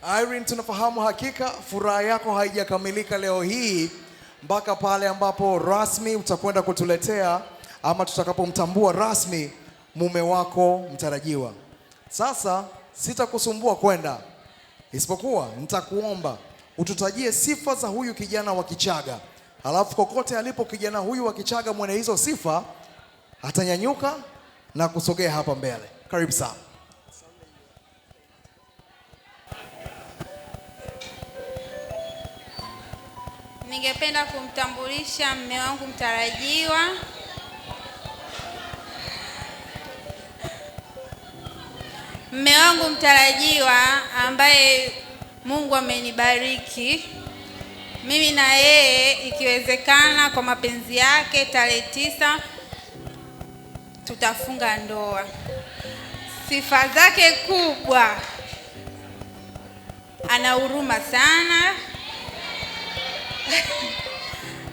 Irene, tunafahamu hakika furaha yako haijakamilika leo hii mpaka pale ambapo rasmi utakwenda kutuletea ama tutakapomtambua rasmi mume wako mtarajiwa. Sasa sitakusumbua kwenda, isipokuwa nitakuomba ututajie sifa za huyu kijana wa Kichaga. Halafu kokote alipo kijana huyu wa Kichaga mwenye hizo sifa atanyanyuka na kusogea hapa mbele. Karibu sana. Ningependa kumtambulisha mume wangu mtarajiwa. Mume wangu mtarajiwa ambaye Mungu amenibariki. Mimi na yeye ikiwezekana kwa mapenzi yake tarehe 9 tutafunga ndoa. Sifa zake kubwa, ana huruma sana.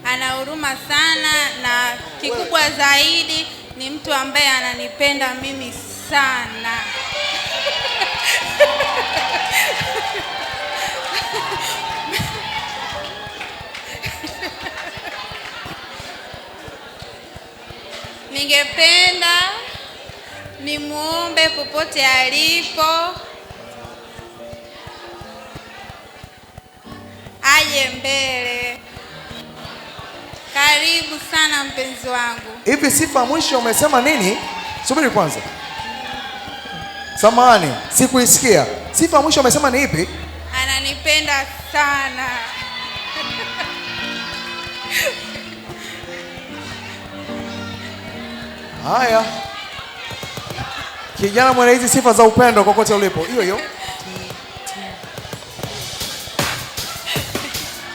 Ana huruma sana, na kikubwa zaidi ni mtu ambaye ananipenda mimi sana. Ningependa nimuombe popote alipo aje mbele. Karibu sana mpenzi wangu. Hivi sifa mwisho umesema nini? Subiri kwanza. Samahani, sikuisikia. Sifa mwisho umesema ni ipi? Ananipenda sana. Haya. Kijana mwenye hizi sifa za upendo kokote ulipo. Hiyo hiyo.